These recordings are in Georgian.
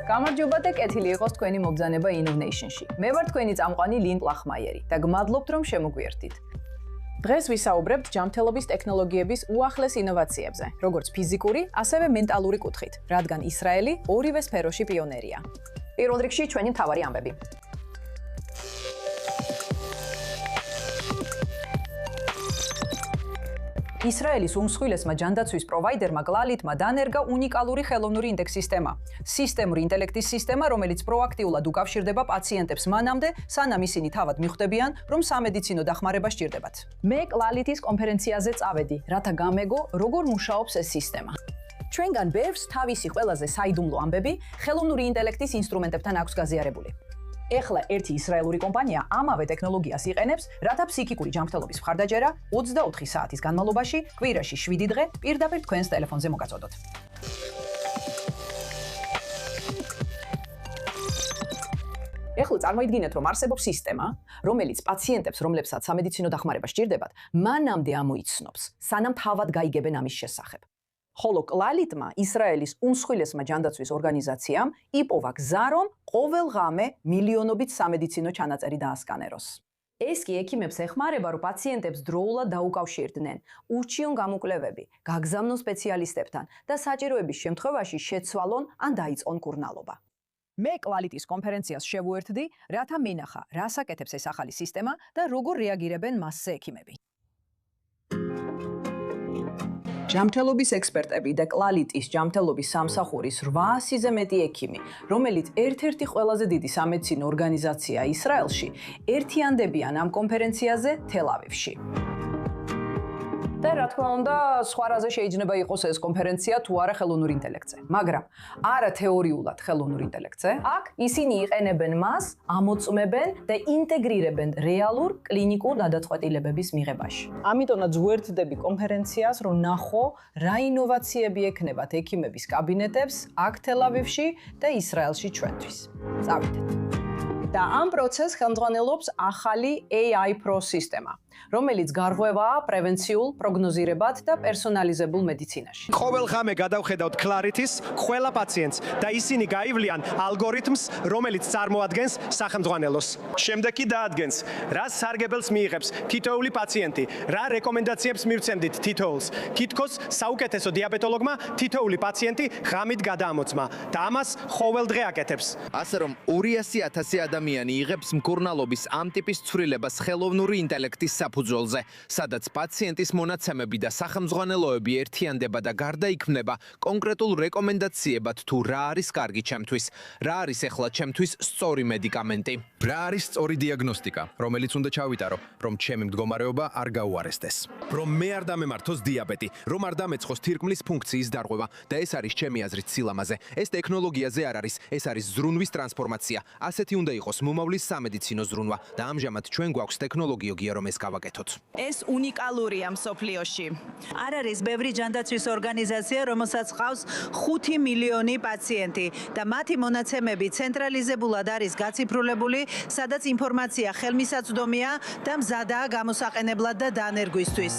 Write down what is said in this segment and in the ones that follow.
გამარჯობა და კეთილი იყოს თქვენი მობრძანება Innovation-ში. მე ვარ თქვენი წამყვანი ლინ პლახმაიერი და გმადლობთ რომ შემოგვიერთდით. დღეს ვისაუბრებთ ჯანმრთელობის ტექნოლოგიების უახლეს ინოვაციებზე, როგორც ფიზიკური, ასევე მენტალური კუთხით, რადგან ისრაელი ორივე სფეროში პიონერია. პირველ რიგში ჩვენი მთავარი ამბები. ისრაელის უმსხვილესმა ჯანდაცვის პროვაიდერმა გლალითმა დანერგა უნიკალური ხელოვნური ინდექს სისტემა. სისტემური ინტელექტის სისტემა, რომელიც პროაქტიულად უკავშირდება პაციენტებს მანამდე, სანამ ისინი თავად მიხვდებიან, რომ სამედიცინო დახმარება სჭირდებათ. მე გლალითის კონფერენციაზე წავედი, რათა გამეგო, როგორ მუშაობს ეს სისტემა. ჩვენგან ბევრს თავისი ყველაზე საიდუმლო ამბები ხელოვნური ინტელექტის ინსტრუმენტებთან აქვს გაზიარებული. ეხლა ერთი ისრაელური კომპანია ამავე ტექნოლოგიას იყენებს, რათა ფსიქიკური ჯანმრთელობის მხარდაჭერა 24 საათის განმავლობაში, კვირაში 7 დღე პირდაპირ თქვენს ტელეფონზე მოგაწოდოთ. ეხლა წარმოიდგინეთ, რომ არსებობს სისტემა, რომელიც პაციენტებს, რომლებსაც სამედიცინო დახმარება სჭირდებათ, მანამდე ამოიცნობს, სანამ თავად გაიგებენ ამის შესახებ. ხოლო გლალითმა, ისრაელის უმსხვილესმა ჯანდაცვის ორგანიზაციამ იპოვა გზა, რომ ყოველ ღამე მილიონობით სამედიცინო ჩანაწერი დაასკანეროს. ეს კი ექიმებს ეხმარება, რომ პაციენტებს დროულად დაუკავშირდნენ ურჩიონ გამოკვლევები, გაგზავნონ სპეციალისტებთან და საჭიროების შემთხვევაში შეცვალონ ან დაიწყონ კურნალობა. მე გლალითის კონფერენციას შევუერთდი, რათა მინახა, რას აკეთებს ეს ახალი სისტემა და როგორ რეაგირებენ მასზე ექიმები. ჯანმრთელობის ექსპერტები და გლალითის ჯანმრთელობის სამსახურის 800-ზე მეტი ექიმი, რომელიც ერთ-ერთი ყველაზე დიდი სამედიცინო ორგანიზაცია ისრაელში, ერთიანდებიან ამ კონფერენციაზე თელ-ავივში. და რა თქმა უნდა, სხვა რაზე შეიძლება იყოს ეს კონფერენცია თუ არა ხელოვნურ ინტელექტზე, მაგრამ არა თეორიულად ხელოვნურ ინტელექტზე. აქ ისინი იყენებენ მას, ამოწმებენ და ინტეგრირებენ რეალურ კლინიკურ გადაწყვეტილებების მიღებაში. ამიტომაც ვუერთდები კონფერენციას, რომ ნახო, რა ინოვაციები ექნებათ ექიმების კაბინეტებს აქ თელ-ავივში და ისრაელში ჩვენთვის. წავიდეთ. და ამ პროცესს ხელმძღვანელობს ახალი AI Pro სისტემა, რომელიც გარღვევაა პრევენციულ პროგნოზირებად და პერსონალიზებულ მედიცინაში. ყოველ ღამე გადავხედავთ გლალითის ყველა პაციენტს და ისინი გაივლიან ალგორითმს, რომელიც წარმოადგენს სახელმძღვანელოს. შემდეგ კი დაადგენს, რა სარგებელს მიიღებს თითოეული პაციენტი, რა რეკომენდაციებს მივცემდით თითოეულს. თითქოს საუკეთესო დიაბეტოლოგმა თითოეული პაციენტი ღამით გადაამოწმა და ამას ყოველდღე აკეთებს. ასე რომ 200,000 ადამიანი იღებს მკურნალობის ამ ტიპის ცვლილებას ხელოვნური ინტელექტის საფუძველზე, სადაც პაციენტის მონაცემები და სახელმძღვანელოები ერთიანდება და გარდაიქმნება კონკრეტულ რეკომენდაციებად თუ რა არის კარგი ჩემთვის, რა არის ახლა ჩემთვის სწორი მედიკამენტი. რა არის სწორი დიაგნოსტიკა, რომელიც უნდა ჩავიტარო, რომ ჩემი მდგომარეობა არ გაუარესდეს, რომ მე არ დამემართოს დიაბეტი, რომ არ დამეწყოს თირკმლის ფუნქციის დარღვევა და ეს არის ჩემი აზრით სილამაზე. ეს ტექნოლოგიაზე არ არის, ეს არის ზრუნვის ტრანსფორმაცია. ასეთი უნდა იყოს მომავლის სამედიცინო ზრუნვა და ამჟამად ჩვენ გვაქვს ტექნოლოგია, რომ ეს გავაკეთოთ. ეს უნიკალურია მსოფლიოში. არ არის ბევრი ჯანდაცვის ორგანიზაცია, რომელსაც ყავს 5 მილიონი პაციენტი და მათი მონაცემები ცენტრალიზებულად არის გაციფრულებული, სადაც ინფორმაცია ხელმისაწვდომია და მზადაა გამოსაყენებლად და დანერგვისთვის.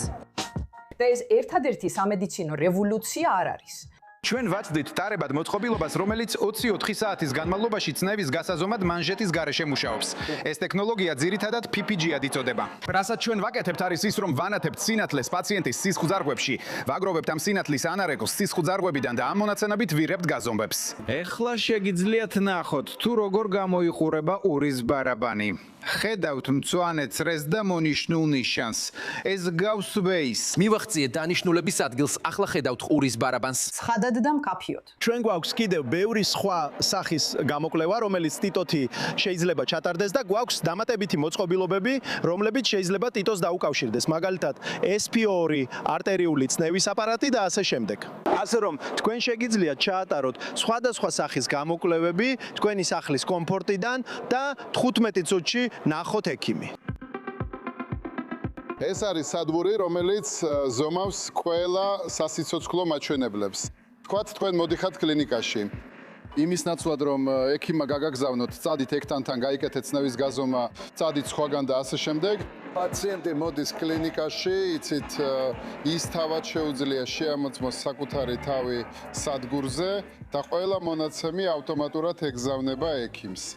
და ეს ერთადერთი სამედიცინო რევოლუცია არ არის. ჩვენ ვაცდით ტარებად მოწყობილობას, რომელიც 24 საათის განმავლობაში ცნევის გასაზომად მანჟეტის გარეშე მუშაობს. ეს ტექნოლოგია ძირითადად PPG-ად იწოდება. რასაც ჩვენ ვაკეთებთ არის ის, რომ ვანათებთ სინათლეს პაციენტის სისხლძარღვებში, ვაგროვებთ ამ სინათლის ანარეგოს სისხლძარღვებიდან და ამ მონაცემებით ვირებთ გაზომბებს. ეხლა შეგიძლიათ ნახოთ, თუ როგორ გამოიყურება ურის ბარაბანი. ხედავთ მწვანე წრეს და მონიშნულ ნიშანს. ეს გავს ვეის. მივახციეთ დანიშნულების ადგილს, ახლა ხედავთ ყურის ბარაბანს. ცხადად და მკაფიოდ. ჩვენ გვაქვს კიდევ ბევრი სხვა სახის გამოკვლევა, რომელიც ტიტოთი შეიძლება ჩატარდეს და გვაქვს დამატებითი მოწყობილობები, რომლებიც შეიძლება ტიტოს დაუკავშირდეს. მაგალითად, SP2 არტერიული წნევის აპარატი და ასე შემდეგ. ასე რომ, თქვენ შეგიძლიათ ჩაატაროთ სხვადასხვა სახის გამოკვლევები თქვენი სახლის კომფორტიდან და 15 წუთში ნახოთ ექიმი. ეს არის სადვური, რომელიც ზომავს ყველა სასიცოცხლო მაჩვენებლებს. თქვათ, თქვენ მოდიხართ კლინიკაში. იმის ნაცვლად, რომ ექიმმა გაგაგზავნოთ, წადით ექთანთან, გაიკეთეთ ცნევის გაზომა, წადით სხვაგან და ასე შემდეგ. პაციენტი მოდის კლინიკაში, იცით, ის თავად შეუძლია შეამოწმოს საკუთარი თავი სადგურზე და ყველა მონაცემი ავტომატურად ეგზავნება ექიმს.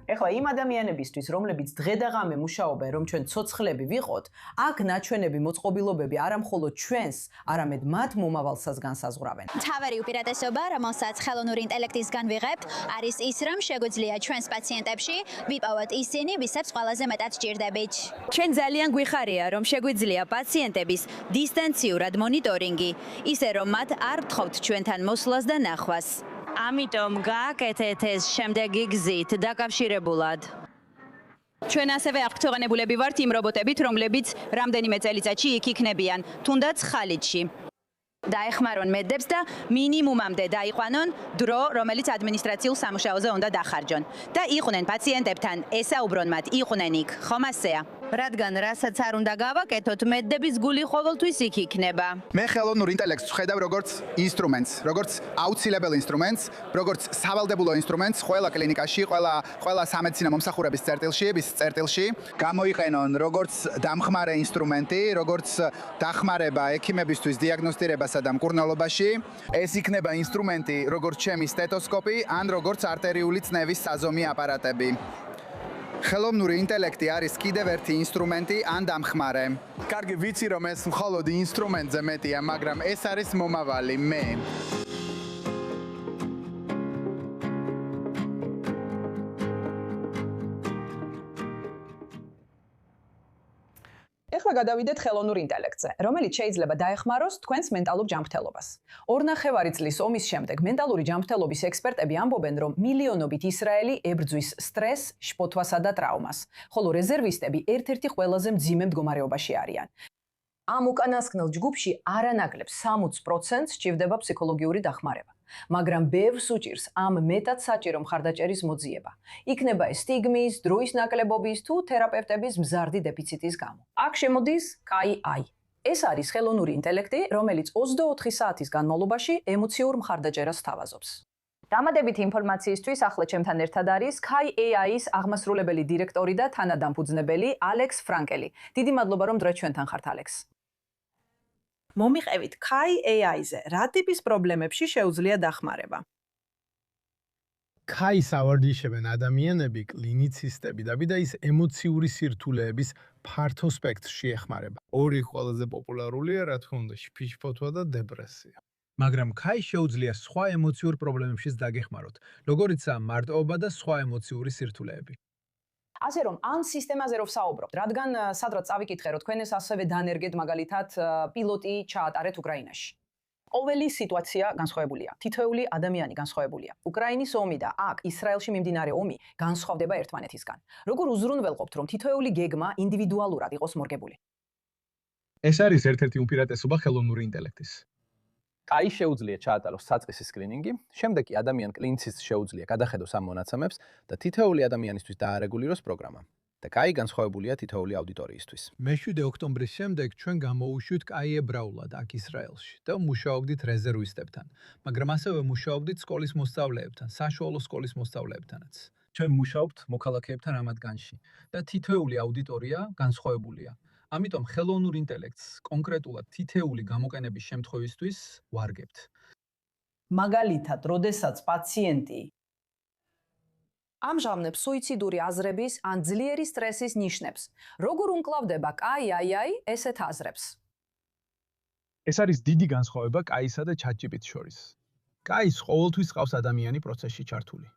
ეხლა იმ ადამიანებისთვის, რომლებიც დღე და ღამე მუშაობენ, რომ ჩვენ ცოცხლები ვიყოთ, აქ ნაჩვენები მოწყობილობები არა მხოლოდ ჩვენს, არამედ მათ მომავალსაც განსაზღვრავენ. მთავარი უპირატესობა, რომელსაც ხელოვნური ინტელექტისგან ვიღებთ, არის ის, რომ შეგვიძლია ჩვენს პაციენტებში ვიპოვოთ ისინი, ვისაც ყველაზე მეტად სჭირდებით. ჩვენ ძალიან გვიხარია, რომ შეგვიძლია პაციენტების დისტანციურად მონიტორინგი, ისე რომ მათ არ გთხოვთ ჩვენთან მოსვლას და ნახვას. ამიტომ გააკეთეთ ეს შემდეგი გზით დაკავშირებულად. ჩვენ ასევე აღფრთოვანებულები ვართ იმ რობოტებით, რომლებიც რამდენიმე წელიწადში იქ იქნებიან, თუნდაც ხალიდში. დაეხმარონ მედებს და მინიმუმამდე დაიყვანონ დრო, რომელიც ადმინისტრაციულ სამუშაოზე უნდა დახარჯონ და იყვნენ პაციენტებთან, ესაუბრონ მათ, იყვნენ იქ, ხომ ასეა? რადგან რასაც არ უნდა გავაკეთოთ, მედების გული ყოველთვის იქ იქნება. მე ხელოვნურ ინტელექტს ვხედავ როგორც ინსტრუმენტს, როგორც აუცილებელ ინსტრუმენტს, როგორც სავალდებულო ინსტრუმენტს ყველა კლინიკაში, ყველა სამედიცინო მომსახურების წერტილში. გამოიყენონ როგორც დამხმარე ინსტრუმენტი, როგორც დახმარება ექიმებისთვის დიაგნოსტირებასა და მკურნალობაში. ეს იქნება ინსტრუმენტი, როგორც ჩემი სტეტოსკოპი, ან როგორც არტერიული წნევის საზომი აპარატები. ხელოვნური ინტელექტი არის კიდევ ერთი ინსტრუმენტი ან დამხმარე. კარგი, ვიცი რომ ეს მხოლოდ ინსტრუმენტზე მეტია, მაგრამ ეს არის მომავალი მე. ეხლა გადავიდეთ ხელოვნურ ინტელექტზე, რომელიც შეიძლება დაეხმაროს თქვენს მენტალურ ჯანმრთელობას. 2.5 წლის ომის შემდეგ მენტალური ჯანმრთელობის ექსპერტები ამბობენ, რომ მილიონობით ისრაელი ებრძვის სტრესს, შფოთვასა და ტრაუმას, ხოლო რეზერვისტები ერთ-ერთი ყველაზე მძიმე მდგომარეობაში არიან. ამ უკანასკნელ ჯგუფში არანაკლებ 60%-ს სჭირდება ფსიქოლოგიური დახმარება. მაგრამ ბევრს უჭირს ამ მეტად საჭირო მხარდაჭერის მოძიება. იქნება ეს სტიგმის, დროის ნაკლებობის თუ თერაპევტების მზარდი დეფიციტის გამო. აქ შემოდის KAI. ეს არის ხელოვნური ინტელექტი, რომელიც 24 საათის განმავლობაში ემოციურ მხარდაჭერას სთავაზობს. დამატებითი ინფორმაციისთვის ახლა ჩემთან ერთად არის KAI-ის აღმასრულებელი დირექტორი და თანადამფუძნებელი ალექს ფრანკელი. დიდი მადლობა რომ დღეს ჩვენთან ხართ, ალექს. მომიყევით KAI-ზე, რა ტიპის პრობლემებში შეუძლია დახმარება? KAI-ს ავარჯიშებენ ადამიანები, კლინიცისტები და ის ემოციური სირთულეების ფართო სპექტრში ეხმარება. ორი ყველაზე პოპულარულია, რა თქმა უნდა, შფიშფოთვა და დეპრესია. მაგრამ KAI შეუძლია სხვა ემოციურ პრობლემებშიც დაგეხმაროთ, როგორიცაა მარტოობა და სხვა ემოციური სირთულეები. ასე რომ ამ სისტემაზე რო ვსაუბრობთ, რადგან სადღაც წავიკითხე, რომ თქვენ ეს ასევე დანერგეთ მაგალითად პილოტი ჩაატარეთ უკრაინაში. ყოველი სიტუაცია განსხვავებულია, თითოეული ადამიანი განსხვავებულია. უკრაინის ომი და აქ ისრაელში მიმდინარე ომი განსხვავდება ერთმანეთისგან. როგორ უზრუნველყოფთ, რომ თითოეული გეგმა ინდივიდუალურად იყოს მორგებული? ეს არის ერთ-ერთი უპირატესობა ხელოვნური ინტელექტის. KAI შეუძლია ჩაატაროს საწყისი სკრინინგი, შემდეგ კი ადამიან კლინიცისტს შეუძლია გადახედოს ამ მონაცემებს და თითოეული ადამიანისთვის დაარეგულიროს პროგრამა. და KAI განსხვავებულია თითოეული აუდიტორიისთვის. მე-7 ოქტომბრის შემდეგ ჩვენ გამოუშვით KAI ებრაულად აქ ისრაელში და მუშაობდით რეზერვისტებთან, მაგრამ ასევე მუშაობდით სკოლის მოსწავლეებთან, საშუალო სკოლის მოსწავლეებთანაც. ჩვენ მუშაობთ მოქალაქეებთან რამადგანში და თითოეული აუდიტორია განსხვავებულია. ამიტომ ხელოვნურ ინტელექტს კონკრეტულად თითოეული გამოყენების შემთხვევისთვის ვარგებთ. მაგალითად, როდესაც პაციენტი ამჟღავნებს სუიციდური აზრების ან ძლიერი სტრესის ნიშნებს, როგორ უმკლავდება KAI ესეთ აზრებს? ეს არის დიდი განსხვავება KAI-სა და ChatGPT-ს შორის. KAI-ს ყოველთვის ყავს ადამიანი პროცესში ჩართული.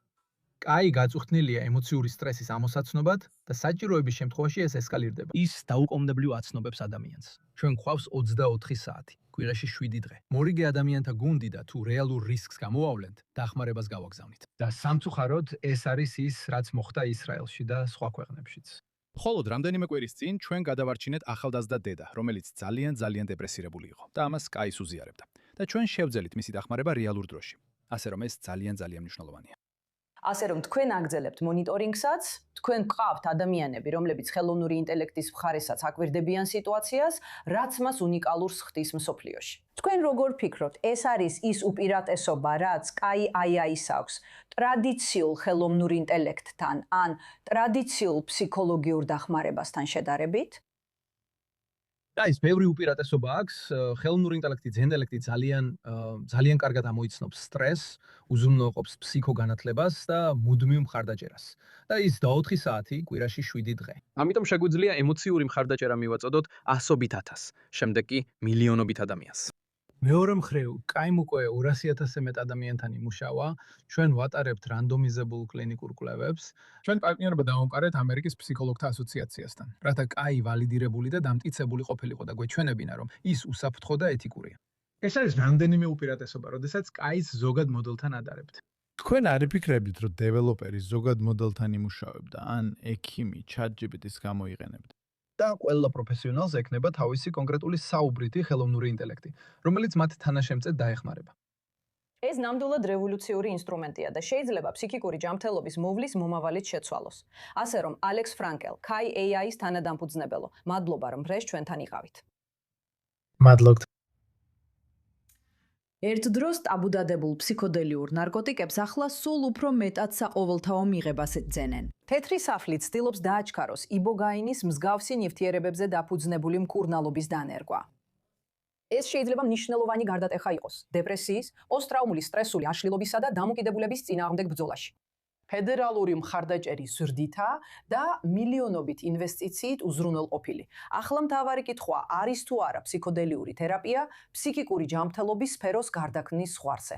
KAI გაწუხნილია ემოციური სტრესის ამოსაცნობად და საჭიროების შემთხვევაში ეს ესკალირდება. ის დაუკომნებლივ აცნობებს ადამიანს. ჩვენ გვყავს 24 საათი, კვირაში 7 დღე. მორიგე ადამიანთა გუნდი და თუ რეალურ რისკს გამოვავლენთ, დახმარებას გავაგზავნით. და სამწუხაროდ ეს არის ის, რაც მოხდა ისრაელში და სხვა ქვეყნებშიც. მხოლოდ რამდენიმე კვირის წინ ჩვენ გადავარჩინეთ ახალდაზრდა დედა, რომელიც ძალიან დეპრესირებული იყო და ამას KAI-ს უზიარებდა. და ჩვენ შევძელით მისი დახმარება რეალურ დროში. ასე რომ ეს ძალიან მნიშვნელოვანია. ასე რომ თქვენ აგრძელებთ მონიტორინგსაც, თქვენ გყავთ ადამიანები, რომლებიც ხელოვნური ინტელექტის მხარესაც აკვირდებიან სიტუაციას, რაც მას უნიკალურს ხდის მსოფლიოში. თქვენ როგორ ფიქრობთ, ეს არის ის უპირატესობა, რაც KAI-ს აქვს ტრადიციულ ხელოვნურ ინტელექტთან ან ტრადიციულ ფსიქოლოგიურ დახმარებასთან შედარებით? და ის ბევრი უპირატესობა აქვს, ხელოვნური ინტელექტი, ძენდელექტი ძალიან კარგად ამოიცნობს სტრესს, უზრუნველყოფს ფსიქოგანათლებას და მუდმივ მხარდაჭერას. და ის 4 საათი კვირაში 7 დღე. ამიტომ შეგვიძლია ემოციური მხარდაჭერა მივაწოდოთ ასობით ათას, შემდეგ კი მილიონობით ადამიანს. მეორე მხრივ, კაიმ უკვე 200.000-ზე მეტ ადამიანთან იმუშავა, ჩვენ ვატარებთ რანდომიზებულ კლინიკურ კვლევებს. ჩვენ პარტნიორობა დავამყარეთ ამერიკის ფსიქოლოგთა ასოციაციასთან, რათა კაი ვალიდირებული და დამტკიცებული ყოფილიყო და გვეჩვენებინა, რომ ის უსაფრთხო და ეთიკურია. ეს არის რამდენიმე უპირატესობა, როდესაც კაის ზოგად მოდელთან ადარებთ. თქვენ არ იფიქრებთ, რომ დეველოპერი ზოგად მოდელთან იმუშავებდა, ან ექიმი ChatGPT-ს გამოიყენებდა? და ყველა პროფესიონალს ექნება თავისი კონკრეტული საუბრითი ხელოვნური ინტელექტი, რომელიც მათ თანაშემწედ დაეხმარება. ეს ნამდვილად რევოლუციური ინსტრუმენტია და შეიძლება ფსიქიკური ჯანმრთელობის მოვლის მომავალით შეცვალოს. ასე რომ, ალექს ფრანკელ, Kai AI-ის თანადამფუძნებელო, მადლობა რომ დღეს ჩვენთან იყავით. მადლობთ. ერთ დროს ტაბუდადებულ ფსიქოდელიურ ნარკოტიკებს ახლა სულ უფრო მეტად საყოველთაო მიღებას ეძენენ. თეთრი საფლი ცდილობს დააჩქაროს იბოგაინის მსგავსი ნივთიერებებზე დაფუძნებული მკურნალობის დანერგვა. ეს შეიძლება მნიშვნელოვანი გარდატეხა იყოს დეპრესიის, პოსტტრაუმული სტრესული აშლილობისა და დამოკიდებულების წინააღმდეგ ბრძოლაში. ფედერალური მხარდაჭერის ზრდითა და მილიონობით ინვესტიციით უზრუნველყოფილი. ახლა მთავარი კითხვა არის თუ არა ფსიქოდელიური თერაპია ფსიქიკური ჯანმრთელობის სფეროს გარდაქმნის ზღვარზე.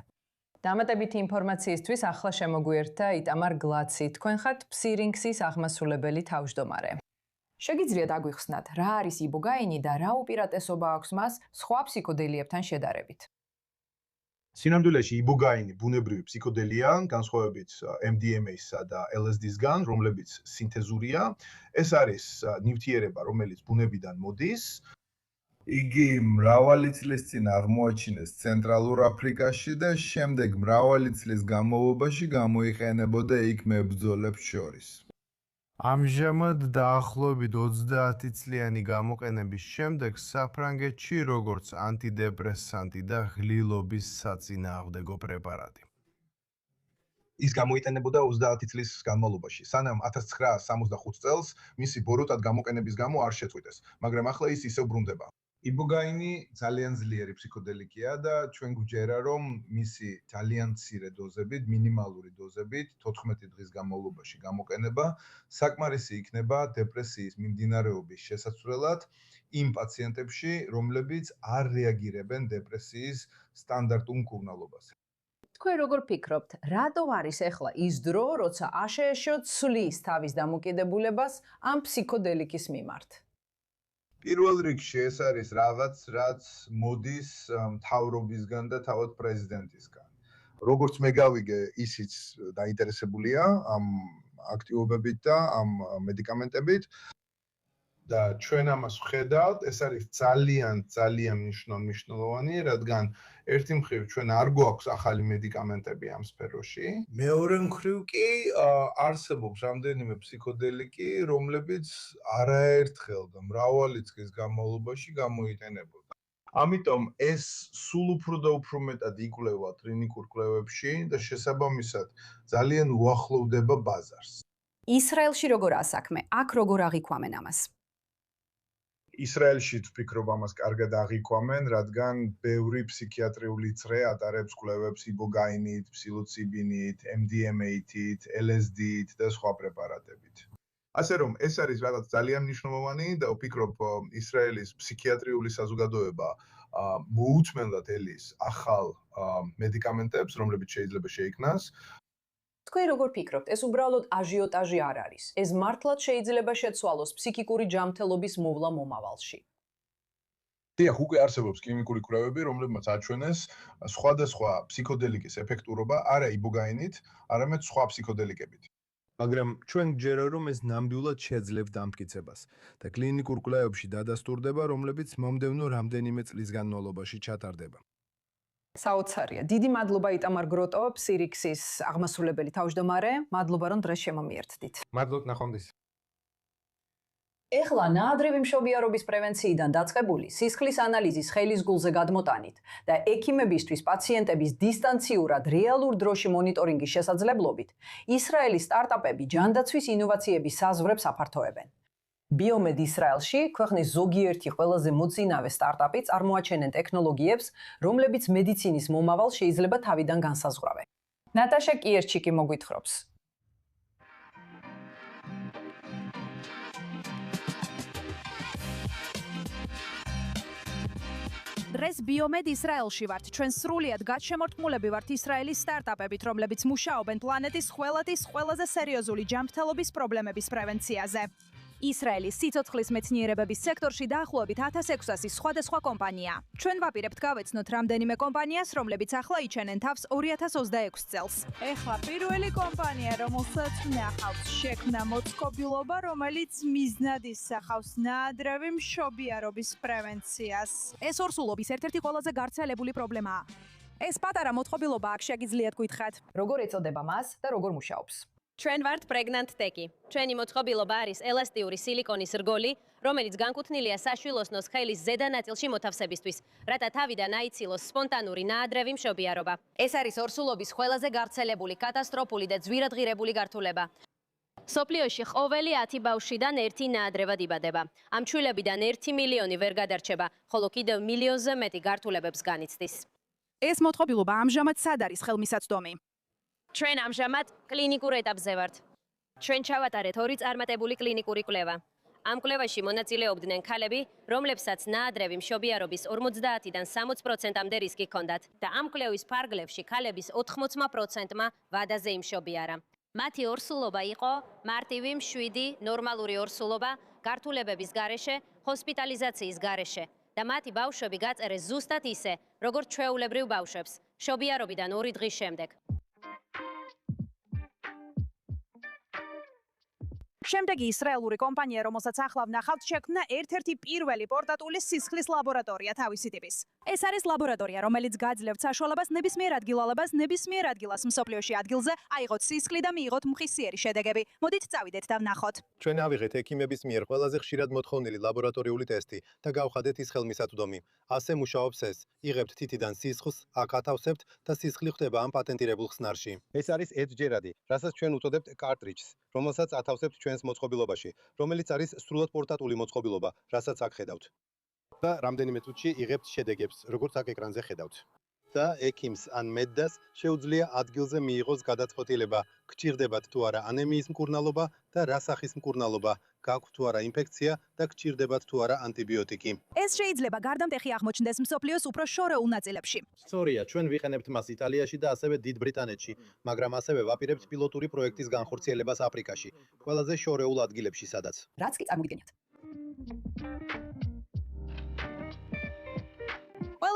დამატებითი ინფორმაციისთვის ახლა შემოგვიერთდა იტამარ გლაცი, თქვენ ხართ ფსირინქსის აღმასრულებელი თავმჯდომარე. შეგიძლიათ აგვიხსნათ, რა არის იბოგაინი და რა უპირატესობა აქვს მას სხვა ფსიქოდელიებთან შედარებით? სინამდვილეში იბოგაინი ბუნებრივი ფსიქოდელია, განსხვავებით MDMA-სა და LSD-სგან, რომლებიც სინთეზურია. ეს არის ნივთიერება, რომელიც ბუნებიდან მოდის. იგი მრავალი წლის წინ აღმოაჩინეს ცენტრალურ აფრიკაში და შემდეგ მრავალი წლის განმავლობაში გამოიყენებოდა იქ მებრძოლებს შორის. ამჟამად დაახლოებით 30 წლიანი გამოყენების შემდეგ საფრანგეთში როგორც ანტიდეპრესანტი და ღლილობის საწინააღმდეგო პრეპარატი. ის გამოიყენებოდა 30 წლის განმავლობაში, სანამ 1965 წელს მისი ბოროტად გამოყენების გამო არ შეწყვიტეს, მაგრამ ახლა ის ისევ ბრუნდება. იბოგაინი ძალიან ძლიერი ფსიქოდელიკია და ჩვენ გვჯერა, რომ მისი ძალიან მცირე დოზებით, მინიმალური დოზებით 14 დღის განმავლობაში გამოყენება საკმარისი იქნება დეპრესიის მიმდინარეობის შესაცვლელად იმ პაციენტებში, რომლებიც არ რეაგირებენ დეპრესიის სტანდარტულ მკურნალობაზე. თქვენ როგორ ფიქრობთ, რატო არის ახლა ის დრო, როცა აშშ ცვლის თავის დამოკიდებულებას ამ ფსიქოდელიკის მიმართ? პირველ რიგში ეს არის რაღაც, რაც მოდის მთავრობისგან და თავად პრეზიდენტისგან. როგორც მე გავიგე, ისიც დაინტერესებულია ამ აქტივობებით და ამ მედიკამენტებით. და ჩვენ ამას ვხედავთ, ეს არის ძალიან მნიშვნელოვანი, რადგან ერთი მხრივ ჩვენ არ გვაქვს ახალი მედიკამენტები ამ სფეროში. მეორე მხრივ კი არსებობს რამდენიმე ფსიქოდელიკი, რომლებიც არაერთხელ და მრავალი წლის განმავლობაში გამოიყენებოდა. ამიტომ ეს სულ უფრო და უფრო მეტად იკვლევა კლინიკურ კვლევებში და შესაბამისად ძალიან უახლოვდება ბაზარს. ისრაელში როგორაა საქმე? აქ როგორ აღიქვამენ ამას? ისრაელში ვფიქრობ ამას კარგად აღიქვამენ, რადგან ბევრი ფსიქიატრიული წრე ატარებს კვლევებს იბოგაინით, ფსილოციბინით, MDMA-ით, LSD-ით და სხვა პრეპარატებით. ასე რომ ეს არის რაღაც ძალიან მნიშვნელოვანი და ვფიქრობ ისრაელის ფსიქიატრიული საზოგადოება მოუთმენლად ელის ახალ მედიკამენტებს, რომლებიც შეიძლება შეიქმნას. თქვენ როგორ ფიქრობთ, ეს უბრალოდ აჟიოტაჟი არ არის? ეს მართლაც შეიძლება შეცვალოს ფსიქიკური ჯანმრთელობის მოვლა მომავალში? დიახ, უკვე არსებობს კლინიკური კვლევები, რომლებმაც აჩვენეს სხვადასხვა ფსიქოდელიკის ეფექტურობა არა იბოგაინით, არამედ სხვა ფსიქოდელიკებით. მაგრამ ჩვენ გვჯერა, რომ ეს ნამდვილად შეძლებს დამტკიცებას და კლინიკურ კვლევებში დადასტურდება, რომლებიც მომდევნო რამდენიმე წლის განმავლობაში ჩატარდება. საოცარია. დიდი მადლობა იტამარ გროტო, ფსირინქსის აღმასრულებელი თავმჯდომარე. მადლობა, რომ დღეს შემომიერთდით. მადლობთ, ნახვამდის. ეხლა ნაადრევი მშობიარობის პრევენციიდან დაწყებული სისხლის ანალიზის ხელის გულზე გადმოტანით და ექიმებისთვის პაციენტების დისტანციურად რეალურ დროში მონიტორინგის შესაძლებლობით ისრაელის სტარტაპები ჯანდაცვის ინოვაციების საზღვრებს აფართოებენ. Biomed ისრაელში ქვეყნის ზოგიერთი ყველაზე მოწინავე სტარტაპი წარმოაჩენენ ტექნოლოგიებს, რომლებიც მედიცინის მომავალ შეიძლება თავიდან განსაზღვრავენ. ნატაშა კიერჩიკი მოგვითხრობს. დღეს Biomed ისრაელში ვართ. ჩვენ სრულიად გადშემორტყმულები ვართ ისრაელის სტარტაპებით, რომლებიც მუშაობენ პლანეტის ყველეთის ყველაზე სერიოზული ჯანმრთელობის პრობლემების პრევენციაზე. ისრაელის სიცოცხლის მეცნიერებების სექტორში დაახლოებით 1600 სხვადასხვა კომპანია. ჩვენ ვაპირებთ გავეცნოთ რამდენიმე კომპანიას, რომლებიც ახლა იჩენენ თავს 2026 წელს. ეხლა პირველი კომპანია, რომელსაც ვნახავთ, შექმნა მოწყობილობა, რომელიც მიზნად ისახავს ნაადრევი მშობიარობის პრევენციას. ეს ორსულობის ერთ-ერთი ყველაზე გავრცელებული პრობლემაა. ეს პატარა მოწყობილობა აქ შეგიძლიათ გითხრათ, როგორ ეწოდება მას და როგორ მუშაობს. ჩვენ ვართ Pregnant Tech-ი. ჩვენი მოწყობილობა არის ელასტიური სილიკონის რგოლი, რომელიც განკუთვნილია საშვილოსნოს ხელის ზედა ნაწილში მოთავსებისთვის, რათა თავიდან აიცილოს სპონტანური ნაადრევი მშობიარობა. ეს არის ორსულობის ყველაზე გავრცელებული, კატასტროფული და ძვირადღირებული გართულება. სოფლიოში ყოველი 10 ბავშვიდან ერთი ნაადრევად იბადება. ამ ჩვილებიდან 1 მილიონი ვერ გადარჩება, ხოლო კიდევ მილიონზე მეტი გართულებებს განიცდის. ეს მოწყობილობა ამჟამად სად არის ხელმისაწვდომი? ჩვენ ამჟამად კლინიკურ ეტაპზე ვართ. ჩვენ ჩავატარეთ 2 წარმატებული კლინიკური კვლევა. ამ კვლევაში მონაწილეობდნენ ქალები, რომლებსაც ნაადრევი მშობიარობის 50-დან 60%-მდე რისკი ჰქონდათ და ამ კვლევის ფარგლებში ქალების 80%-მა ვადაზე იმშობიარა. მათი ორსულობა იყო მარტივი, მშვიდი, ნორმალური ორსულობა, გართულებების გარეშე, ჰოსპიტალიზაციის გარეშე და მათი ბავშვები გაწერეს ზუსტად ისე, როგორც ჩვეულებრივ ბავშვებს, მშობიარობიდან 2 დღის შემდეგ. შემდეგი ისრაელური კომპანია, რომელსაც ახლა ვნახავთ, შექმნა ერთ-ერთი პირველი პორტატული სისხლის ლაბორატორია თავისი ტიპის. ეს არის ლაბორატორია, რომელიც გაძლევთ საშუალებას ნებისმიერ ადგილალებას, ნებისმიერ ადგილას მსოფლიოში ადგილზე აიღოთ სისხლი და მიიღოთ მხისიერი შედეგები. მოდით წავიდეთ და ვნახოთ. ჩვენ ავიღეთ ექიმების მიერ ყველაზე ხშირად მოთხოვნილი ლაბორატორიული ტესტი და გავხადეთ ის ხელმისაწვდომი. ასე მუშაობს ეს. იღებთ თითიდან სისხლს, აქ ათავსებთ და სისხლი ხდება ამ პატენტირებულ ხსნარში. ეს არის ედჯერადი, რასაც ჩვენ უწოდებთ კარტრიჯს, რომელსაც ათავსებთ ჩვენს მოწყობილობაში, რომელიც არის სრულად პორტატული მოწყობილობა, რასაც აქ ხედავთ. და რამდენიმე წუთში იღებთ შედეგებს, როგორც აქ ეკრანზე ხედავთ. და ექიმს ან მედდას შეუძლია ადგილზე მიიღოს გადაწყვეტილება, გჭირდებათ თუ არა ანემიის მკურნალობა და რა სახის მკურნალობა, გაქვთ თუ არა ინფექცია და გჭირდებათ თუ არა ანტიბიოტიკი. ეს შეიძლება გარდამტეხი აღმოჩნდეს მსოფლიოს უფრო შორეულ ნაწილებში. სწორია, ჩვენ ვიყენებთ მას იტალიაში და ასევე დიდ ბრიტანეთში, მაგრამ ასევე ვაპირებთ პილოტური პროექტის განხორციელებას აფრიკაში, ყველაზე შორეულ ადგილებში, სადაც. რაც კი წარმოგიდგენიათ.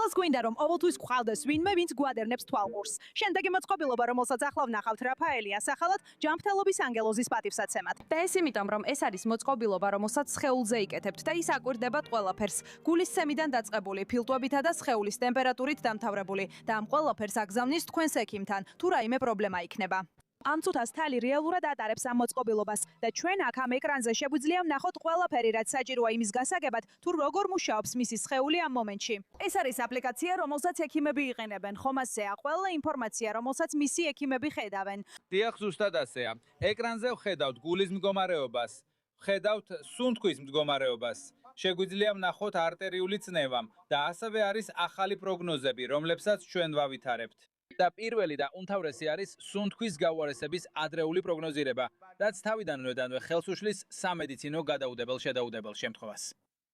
ყველას გვინდა რომ ყოველთვის გვყავდეს ვინმე, ვინც გვადერნებს თვალყურს. შემდეგი მოწყობილობა, რომელსაც ახლა ვნახავთ, რაფაელი ასახალად ჯანმრთელობის ანგელოზის პატივსაცემად. და ეს იმიტომ, რომ ეს არის მოწყობილობა, რომელსაც სხეულზე იკეთებთ და ის აკვირდებათ ყველაფერს. გულის ცემიდან დაწყებული, ფილტვებითა და სხეულის ტემპერატურით დამთავრებული და ამ ყველაფერს აგზავნის თქვენს ექიმთან, თუ რაიმე პრობლემა იქნება. ამ წუთას თალი რეალურად ატარებს ამ მოწყობილობას და ჩვენ აქ ამ ეკრანზე შეგვიძლია ვნახოთ ყველაფერი, რაც საჭიროა იმის გასაგებად, თუ როგორ მუშაობს მისი სხეული ამ მომენტში. ეს არის აპლიკაცია, რომელსაც ექიმები იყენებენ. ხომ ასეა, ყველა ინფორმაცია, რომელსაც მისი ექიმები ხედავენ. დიახ, ზუსტად ასეა. ეკრანზე ვხედავთ გულის მდგომარეობას, ვხედავთ სუნთქვის მდგომარეობას. შეგვიძლია ვნახოთ არტერიული წნევა და ასევე არის ახალი პროგნოზები, რომლებსაც ჩვენ ვავითარებთ. და პირველი და უმთავრესი არის სუნთქვის გაუარესების ადრეული პროგნოზირება, რაც თავიდანვე ხელს უშლის სამედიცინო გადაუდებელ შედაუდებელ შემთხვევას.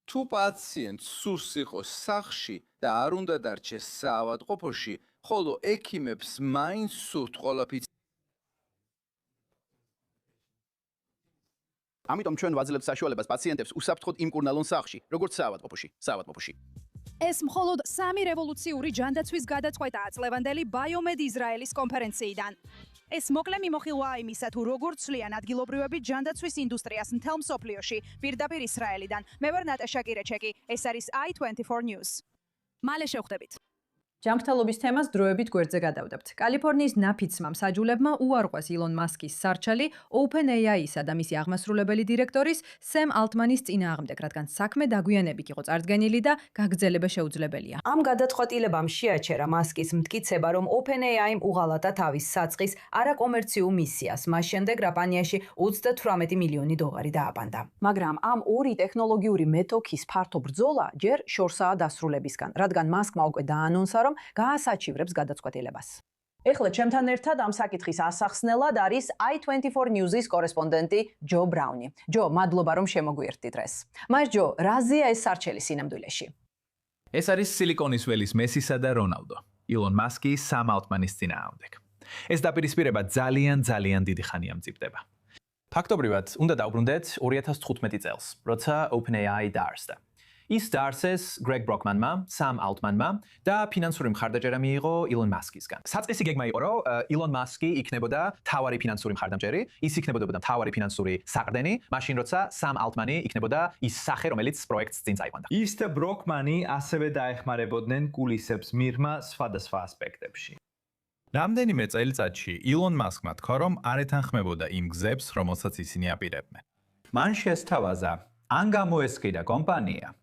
თუ პაციენტს სურს იყოს სახლში და არ უნდა დარჩეს საავადმყოფოში, ხოლო ექიმებს მაინც სურთ ყველაფერი. ამიტომ ჩვენ ვაძლევთ საშუალებას პაციენტებს უსაფრთხოდ იმკურნალონ სახლში, როგორც საავადმყოფოში. ეს მხოლოდ 3 რევოლუციური ჯანდაცვის გადაწყვეტაა წლევანდელი Biomed ისრაელის კონფერენციიდან. ეს მოკლე მიმოხილვაა იმისა, თუ როგორ ცვლიან ადგილობრივები ჯანდაცვის ინდუსტრიას მთელ მსოფლიოში, პირდაპირ ისრაელიდან. მე ვარ ნატაშა კირეჩეკი, ეს არის i24 News. მალე შევხვდებით. ჯანმრთელობის თემას დროებით გვერდზე გადავდებთ. კალიფორნიის ნაფიცმამ საჯულებმა უარყვეს ილონ მასკის სარჩელი OpenAI-ისა და მისი აღმასრულებელი დირექტორის სემ ალტმანის წინააღმდეგ, რადგან საქმე დაგვიანებით იყო წარდგენილი და გაგრძელება შეუძლებელია. ამ გადაწყვეტილებამ შეაჩერა მასკის მტკიცება, რომ OpenAI-მ უღალატა თავის საწყის არაკომერციულ მისიას. მას შემდეგ რაპანიაში $38 მილიონი დააბანდა. მაგრამ ამ ორი ტექნოლოგიური მეტოქის ფართო ბრძოლა ჯერ შორსაა დასრულებისგან, რადგან მასკმა უკვე დაანონსა, რომ გაასაჩივრებს გადაწყვეტილებას. ეხლა ჩემთან ერთად ამ საკითხის ასახსნელად არის i24 News-ის კორესპონდენტი ჯო ბრაუნი. ჯო, მადლობა რომ შემოგვიერთდი დღეს. მას ჯო, რაზეა ეს სარჩელი სინამდვილეში? ეს არის სილიკონის ველის მესისა და რონალდო, ილონ მასკის სამ ალტმანის წინააღმდეგ. ეს დაპირისპირება ძალიან დიდი ხანია მწიფდება. ფაქტობრივად, უნდა დავბრუნდეთ 2015 წელს, როცა OpenAI დაარსდა. ის დაარსეს გრეგ ბროკმანმა, სამ ალტმანმა და ფინანსური მხარდაჭერა მიიღო ილონ მასკისგან. საწყისი გეგმა იყო, რომ ილონ მასკი იქნებოდა მთავარი ფინანსური მხარდამჭერი, ის იქნებოდა მთავარი ფინანსური საყრდენი, მაშინ როცა სამ ალტმანი იქნებოდა ის სახე, რომელიც პროექტს წინ წაიყვანდა. ის და ბროკმანი ასევე დაეხმარებოდნენ კულისებს მიღმა სხვადასხვა ასპექტებში. რამდენიმე წელიწადში ილონ მასკმა თქვა, რომ არ ეთანხმებოდა იმ გზებს, რომელსაც ისინი აპირებდნენ. მან შესთავაზა, ან გამოესყიდა კომპანია,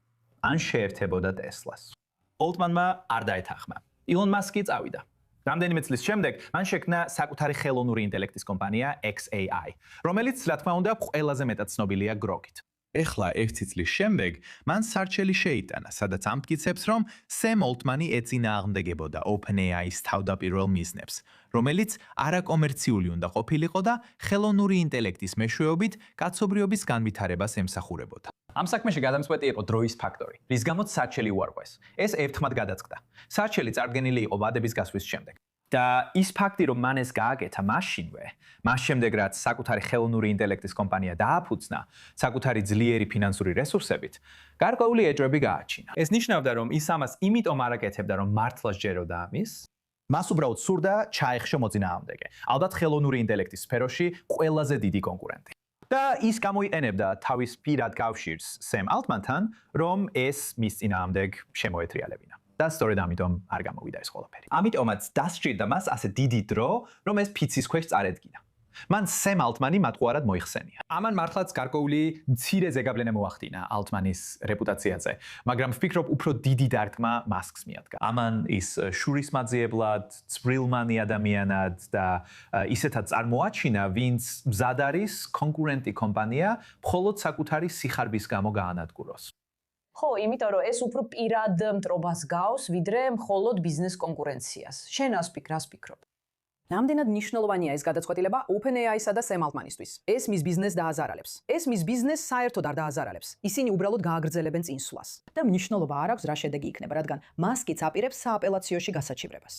ან შეერთებოდა ტესლას. ოლტმანმა არ დაეთანხმა. ილონ მასკი წავიდა. რამდენიმე წლის შემდეგ მან შექმნა საკუთარი ხელოვნური ინტელექტის კომპანია XAI, რომელიც რა თქმა უნდა ყველაზე მეტად ცნობილია გროგით. ეხლა 1 წლის შემდეგ მან სარჩელი შეიტანა, სადაც ამტკიცებს, რომ სემ ოლტმანი ეწინააღმდეგებოდა OpenAI-ის თავდაპირველ მიზნებს, რომელიც არაკომერციული უნდა ყოფილიყო და ხელოვნური ინტელექტის მეშვეობით კაცობრიობის განვითარებას ემსახურებოდა. ამ საქმეში გადამწყვეტი იყო დროის ფაქტორი, რის გამოც სარჩელი უარყვეს. ეს ერთხმად გადაწყდა. სარჩელი წარდგენილი იყო ვადების გასვლის შემდეგ. და ის ფაქტი, რომ მან ეს გააკეთა მაშინვე, მას შემდეგ რაც საკუთარი ხელოვნური ინტელექტის კომპანია დააფუძნა, საკუთარი ძლიერი ფინანსური რესურსებით, გარკვეული ეჭვები გააჩინა. ეს ნიშნავდა, რომ ის ამას იმიტომ არ აკეთებდა, რომ მართლა სჯეროდა ამის, მას უბრალოდ სურდა ჩაეხშო მოწინააღმდეგე. ალბათ ხელოვნური ინტელექტის სფეროში ყველაზე დიდი კონკურენტი. და ის გამოიყენებდა თავის პირად კავშირს სემ ალტმანთან, რომ ეს მის წინააღმდეგ შემოეთრიალებინა. და სწორედ ამიტომ არ გამოვიდა ეს ყველაფერი. ამიტომაც დასჭირდა მას ასე დიდი დრო, რომ ეს ფიცის ქვეშ წარედგინა. მან სემ ალტმანი მატყუარად მოიხსენია. ამან მართლაც გარკვეული მცირე ზეგავლენა მოახდინა ალტმანის რეპუტაციაზე, მაგრამ ვფიქრობ, უფრო დიდი დარტყმა მასკს მიადგა. ამან ის შურისმაძიებლად, წვრილმანი ადამიანად და ისეთად წარმოაჩინა, ვინც მზად არის კონკურენტი კომპანია მხოლოდ საკუთარი სიხარბის გამო გაანადგუროს. ხო, იმიტომ რომ ეს უფრო პირად მტრობას გავს, ვიდრე მხოლოდ ბიზნეს კონკურენციას. შენ რას ფიქრობ? რამდენად მნიშვნელოვანია ეს გადაწყვეტილება OpenAI-სა და სემ ალტმანისთვის? ეს მის ბიზნესს დააზარალებს. ეს მის ბიზნესს საერთოდ არ დააზარალებს. ისინი უბრალოდ გააგრძელებენ წინსვლას. და მნიშვნელობა არ აქვს რა შედეგი იქნება, რადგან მასკიც აპირებს სააპელაციოში გასაჩივრებას.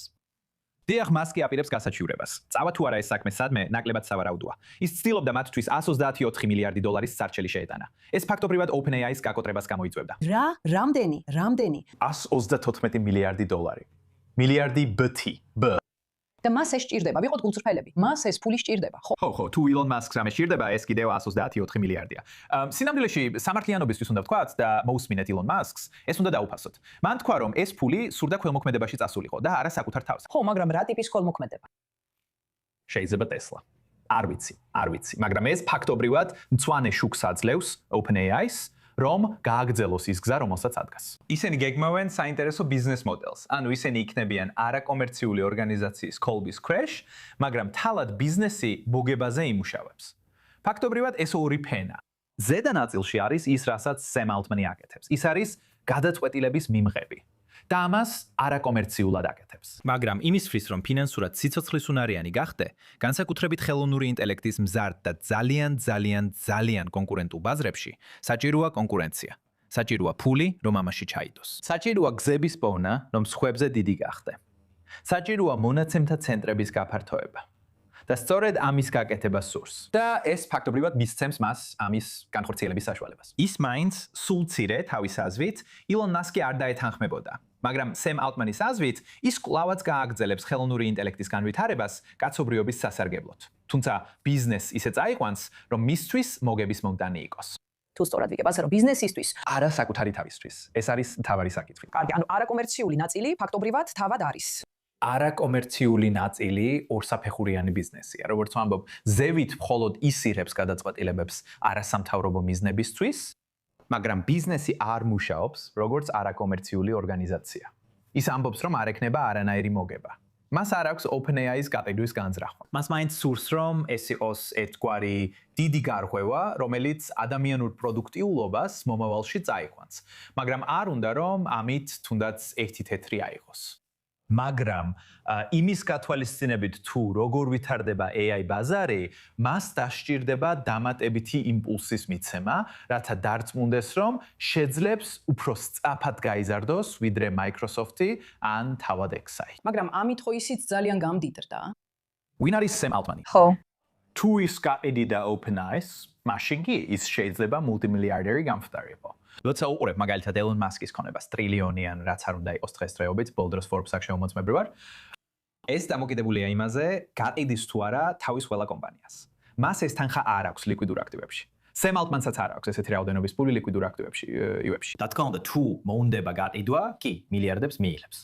დიახ, მასკი აპირებს გასაჩივრებას. წავა თუ არა ეს საქმე სადმე, ნაკლებად სავარაუდოა. ის ცდილობდა მათთვის $134 მილიარდი სარჩელი შეეტანა. ეს ფაქტობრივად OpenAI-ის გაკოტრებას გამოიწვევდა. რა? რამდენი? 134 მილიარდი $. მილიარდი B. და მას ეს სჭირდება, ვიყოთ გულწრფელები. მას ეს ფული სჭირდება, ხო? ხო, თუ ილონ მასკს რამე სჭირდება, ეს კიდევ 134 მილიარდია. სინამდვილეში სამართლიანობისთვის უნდა ვთქვათ და მოусმინეთ ილონ მასკს, ეს უნდა დაუფასოთ. მან თქვა, რომ ეს ფული სურდა ქველმოქმედებაში წასულიყო და არა საკუთარ თავს. ხო, მაგრამ რა ტიპის ქველმოქმედება? შეიძლება ტესლა. არ ვიცი, მაგრამ ეს ფაქტობრივად მწვანე შუქს აძლევს OpenAI-ს, რომ გააგრძელოს ის გზა, რომელსაც ადგას. ისინი გეგმავენ საინტერესო ბიზნეს მოდელს. ანუ ისინი იქნებიან არაკომერციული ორგანიზაციის Colby's Crash, მაგრამ თალად ბიზნესი მოგებაზე იმუშავებს. ფაქტობრივად ეს ორი ფენა. ზედა ნაწილში არის ის, რასაც სემ ალტმანი აკეთებს. ის არის გადაწყვეტილების მიმღები. და ამას არაკომერციულად აკეთებს. მაგრამ იმისთვის, რომ ფინანსურად სიცოცხლისუნარიანი გახდე, განსაკუთრებით ხელოვნური ინტელექტის მზარდ და ძალიან კონკურენტულ ბაზრებში, საჭიროა კონკურენცია. საჭიროა ფული, რომ ამაში ჩაიდოს. საჭიროა გზების პოვნა, რომ სხვებზე დიდი გახდე. საჭიროა მონაცემთა ცენტრების გაფართოება. და სწორედ ამის გაკეთება სურს. და ეს ფაქტობრივად მისცემს მას ამის განხორციელების საშუალებას. ის მაინც სულ მცირე თავის აზრით ილონ მასკი არ დაეთანხმებოდა. მაგრამ სემ ალტმანის აზრით ის კვლავაც გააგრძელებს ხელოვნური ინტელექტის განვითარებას კაცობრიობის სასარგებლოდ. თუმცა ბიზნესს ისე წაიყვანს, რომ მისთვის მოგების მომტანი იყოს. თუ სწორად ვიგებ, ასე რომ ბიზნესისთვის არა საკუთარი თავისთვის. ეს არის თავარი საკითხი. კარგი, ანუ არაკომერციული ნაწილი ფაქტობრივად თავად არის. არაკომერციული ნაწილი ორსაფეხურიანი ბიზნესია. როგორც ვამბობ, ზევით მხოლოდ ისირებს გადაწყვეტილებებს არასამთავრობო მიზნებისთვის, მაგრამ ბიზნესი არ მუშაობს როგორც არაკომერციული ორგანიზაცია. ის ამბობს, რომ არ ექნება არანაირი მოგება. მას არ აქვს OpenAI-ის გაყიდვის განზრახვა. მას მაინც სურს, რომ ეს იყოს ერთგვარი დიდი გარღვევა, რომელიც ადამიანურ პროდუქტიულობას მომავალში წაიყვანს. მაგრამ არ უნდა, რომ ამით თუნდაც ერთი თეთრი აიღოს. მაგრამ იმის გათვალისწინებით თუ როგორ ვითარდება AI ბაზარი, მას დასჭირდება დამატებითი იმპულსის მიცემა, რათა დარწმუნდეს, რომ შეძლებს უფრო სწრაფად გაიზარდოს ვიდრე Microsoft-ი ან თავად XI. მაგრამ ამით ხო ისიც ძალიან გამდიდრდა. ვინ არის Sam Altman-ი? ხო. თუ ის გაყიდდა OpenAI-ს, მაშინ კი ის შეიძლება მულტიმილიარდერი გამხდარიყო. როცა უყურებ მაგალითად ელონ მასკის ქონებას ტრილიონიან, რაც არ უნდა იყოს დღესდღეობით, ბოლდროს Forbes-ს შემომოწმებრივ ვარ. ეს დამოკიდებულია იმაზე, გაყიდის თუ არა თავის ყველა კომპანიას. მას ეს თანხა არ აქვს ლიკვიდურ აქტივებში. Sam Altman-საც არ აქვს ესეთი რაოდენობის პული ლიკვიდურ აქტივებში, UF-ში. რა თქმა უნდა, თუ მოუნდება გაყიდვა, კი, მილიარდებს მიიღებს.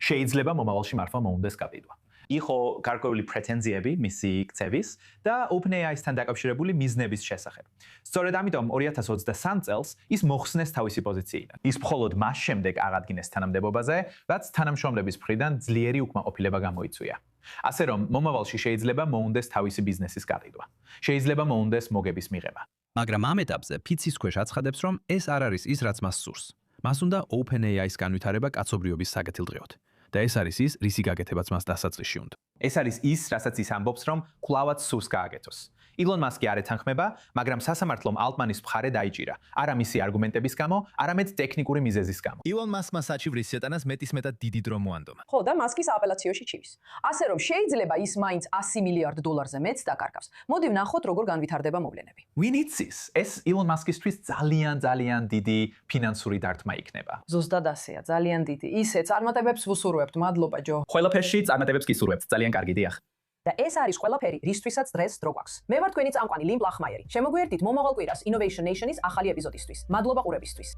შეიძლება მომავალში მართლა მოუნდეს გაყიდვა. იყო გარკვეული პრეტენზიები მისი ქცევის და OpenAI-სთან დაკავშირებული მიზნების შესახებ. სწორედ ამიტომ 2023 წელს ის მოხსნეს თავისი პოზიციიდან. ის მხოლოდ მას შემდეგ აღადგინეს თანამდებობაზე, რაც თანამშრომლების მხრიდან ძლიერი უკმაყოფილება გამოიწვია. ასე რომ, მომავალში შეიძლება მოუნდეს თავისი ბიზნესის გაყიდვა. შეიძლება მოუნდეს მოგების მიღება. მაგრამ ამ ეტაპზე ფიცის ქვეშ აცხადებს, რომ ეს არ არის ის, რაც მას სურს. მას უნდა OpenAI-ს განვითარება კაცობრიობის საგათილდღეოდ. და ეს არის ის, რისი გაკეთებაც მას დასაწყისში უნდა. ეს არის ის, რასაც ის ამბობს, რომ კვლავაც სურს გააკეთოს. ილონ მასკი არ ეთანხმება, მაგრამ სასამართლომ ალტმანის მხარე დაიჭირა. არა მისი არგუმენტების გამო, არამედ ტექნიკური მიზეზის გამო. ილონ მასკმა საჩივრის შეტანას მეტისმეტად დიდი დრო მოანდომა. ხო, და მასკის აპელაციოში ჩივის. ასე რომ შეიძლება ის მაინც $100 მილიარდ მეც დაკარგავს. მოდი ვნახოთ, როგორ განვითარდება მოვლენები. ვინ იცის? ეს ილონ მასკისთვის ძალიან დიდი ფინანსური დარტყმა იქნება. ზუსტად ასეა, ძალიან დიდი. ისე წარმატებებს ვუსურვებთ, მადლობა ჯო. ყველაფერში წარმატებებს გისურვებთ, ძალიან კარგი დიახ. და ეს არის ყველაფერი, რისთვისაც დღეს დრო გვაქვს. მე ვარ თქვენი წამყვანი ლიმ პლახმაიერი. შემოგვიერთდით მომავალ კვირას Innovation Nation-ის ახალი ეპიზოდისთვის. მადლობა ყურებისთვის.